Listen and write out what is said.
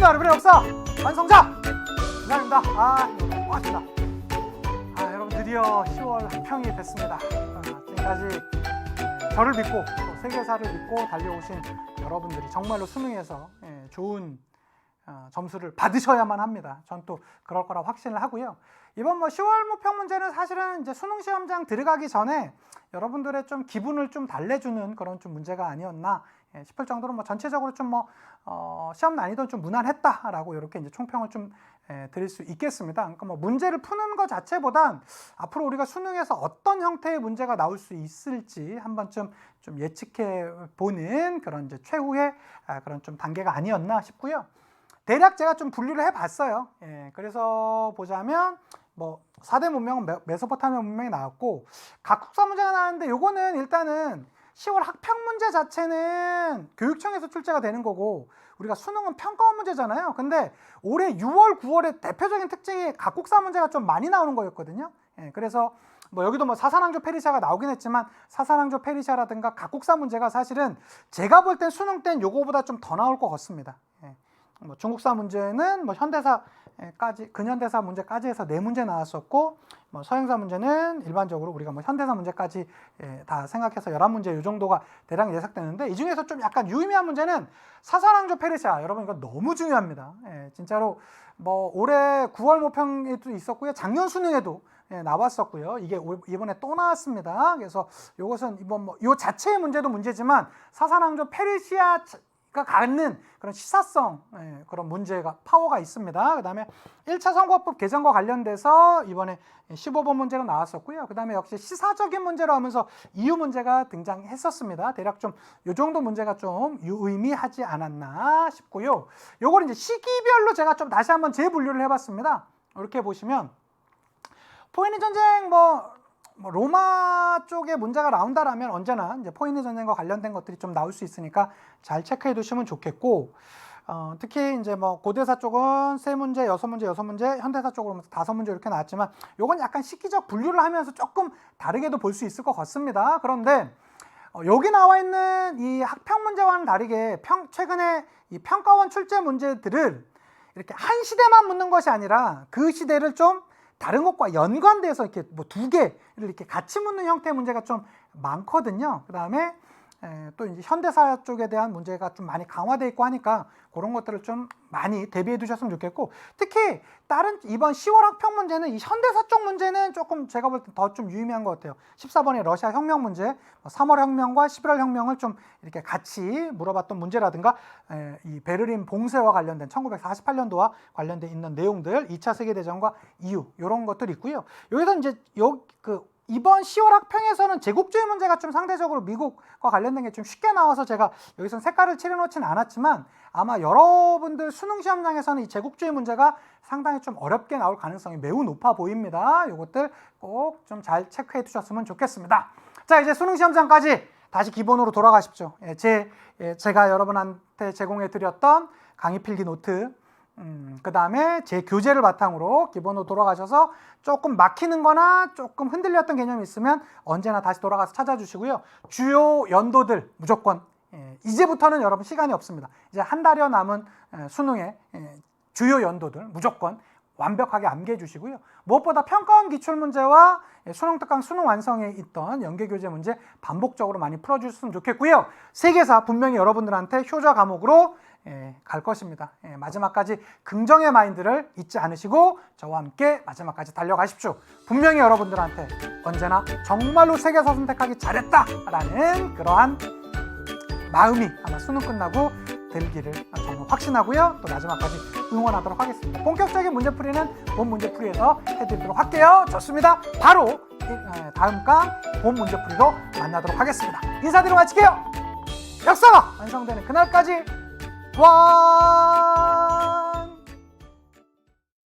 여러분의 역사 완성자 이상입니다. 고맙습니다. 여러분 드디어 10월 학평이 됐습니다. 지금까지 저를 믿고 또 세계사를 믿고 달려오신 여러분들이 정말로 수능에서 좋은 점수를 받으셔야만 합니다. 전 또 그럴 거라 확신을 하고요. 이번 10월 모평 문제는 사실은 이제 수능 시험장 들어가기 전에 여러분들의 좀 기분을 좀 달래주는 그런 좀 문제가 아니었나 싶을 정도로 전체적으로 좀 시험 난이도는 좀 무난했다라고 이렇게 이제 총평을 좀 드릴 수 있겠습니다. 그러니까 문제를 푸는 것 자체보단 앞으로 우리가 수능에서 어떤 형태의 문제가 나올 수 있을지 한번쯤 좀 예측해 보는 그런 이제 최후의 그런 좀 단계가 아니었나 싶고요. 대략 제가 좀 분류를 해봤어요. 그래서 보자면 4대 문명은 메소포타미아 문명이 나왔고 각 국사 문제가 나왔는데 요거는 일단은 10월 학평 문제 자체는 교육청에서 출제가 되는 거고 우리가 수능은 평가원 문제잖아요. 근데 올해 6월, 9월에 대표적인 특징이 각 국사 문제가 좀 많이 나오는 거였거든요. 그래서 여기도 사사랑조 페르시아가 나오긴 했지만 사사랑조 페르시아라든가 각 국사 문제가 사실은 제가 볼 땐 수능 땐 요거보다 좀 더 나올 것 같습니다. 중국사 문제는 현대사까지 근현대사 문제까지 해서 4문제 나왔었고 서양사 문제는 일반적으로 우리가 현대사 문제까지 다 생각해서 11문제 이 정도가 대략 예상되는데 이 중에서 좀 약간 유의미한 문제는 사사랑조 페르시아. 여러분 이거 너무 중요합니다. 진짜로 올해 9월 모평에도 있었고요. 작년 수능에도 나왔었고요. 이게 이번에 또 나왔습니다. 그래서 이것은 이번 요 자체의 문제도 문제지만 사사랑조 페르시아 가 갖는 그런 시사성 그런 문제가 파워가 있습니다. 그 다음에 1차 선거법 개정과 관련돼서 이번에 15번 문제가 나왔었고요. 그 다음에 역시 시사적인 문제로 하면서 이유 문제가 등장했었습니다. 대략 좀 이 정도 문제가 좀 유의미하지 않았나 싶고요. 요걸 이제 시기별로 제가 좀 다시 한번 재분류를 해봤습니다. 이렇게 보시면 포에니 전쟁 로마 쪽에 문제가 나온다라면 언제나 이제 포에니 전쟁과 관련된 것들이 좀 나올 수 있으니까 잘 체크해 두시면 좋겠고, 특히 이제 고대사 쪽은 3문제, 6문제, 현대사 쪽으로 5문제 이렇게 나왔지만 요건 약간 시기적 분류를 하면서 조금 다르게도 볼 수 있을 것 같습니다. 그런데 여기 나와 있는 이 학평 문제와는 다르게 최근에 이 평가원 출제 문제들을 이렇게 한 시대만 묻는 것이 아니라 그 시대를 좀 다른 것과 연관돼서 이렇게 2개를 이렇게 같이 묻는 형태의 문제가 좀 많거든요. 그 다음에 또 이제 현대사 쪽에 대한 문제가 좀 많이 강화되어 있고 하니까 그런 것들을 좀 많이 대비해 두셨으면 좋겠고, 특히 다른 이번 10월 학평 문제는 이 현대사 쪽 문제는 조금 제가 볼 때 더 좀 유의미한 것 같아요. 14번의 러시아 혁명 문제, 3월 혁명과 11월 혁명을 좀 이렇게 같이 물어봤던 문제라든가 이 베를린 봉쇄와 관련된 1948년도와 관련돼 있는 내용들, 2차 세계대전과 이유 이런 것들이 있고요. 여기서 이제 이번 10월 학평에서는 제국주의 문제가 좀 상대적으로 미국과 관련된 게 좀 쉽게 나와서 제가 여기서 색깔을 칠해놓지는 않았지만 아마 여러분들 수능 시험장에서는 이 제국주의 문제가 상당히 좀 어렵게 나올 가능성이 매우 높아 보입니다. 이것들 꼭 좀 잘 체크해 두셨으면 좋겠습니다. 자, 이제 수능 시험장까지 다시 기본으로 돌아가십시오. 제가 여러분한테 제공해 드렸던 강의 필기 노트, 그 다음에 제 교재를 바탕으로 기본으로 돌아가셔서 조금 막히는 거나 조금 흔들렸던 개념이 있으면 언제나 다시 돌아가서 찾아주시고요. 주요 연도들 무조건 이제부터는 여러분 시간이 없습니다. 이제 한 달여 남은 수능의 주요 연도들 무조건 완벽하게 암기해 주시고요. 무엇보다 평가원 기출문제와 수능 특강 수능 완성에 있던 연계교재 문제 반복적으로 많이 풀어주셨으면 좋겠고요. 세계사 분명히 여러분들한테 효자 과목으로 갈 것입니다. 마지막까지 긍정의 마인드를 잊지 않으시고 저와 함께 마지막까지 달려가십시오. 분명히 여러분들한테 언제나 정말로 세계사 선택하기 잘했다라는 그러한 마음이 아마 수능 끝나고 들기를 정말 확신하고요. 또 마지막까지 응원하도록 하겠습니다. 본격적인 문제풀이는 본 문제풀이에서 해드리도록 할게요. 좋습니다. 바로 다음 강 본 문제풀이로 만나도록 하겠습니다. 인사드리고 마칠게요. 역사가 완성되는 그날까지 와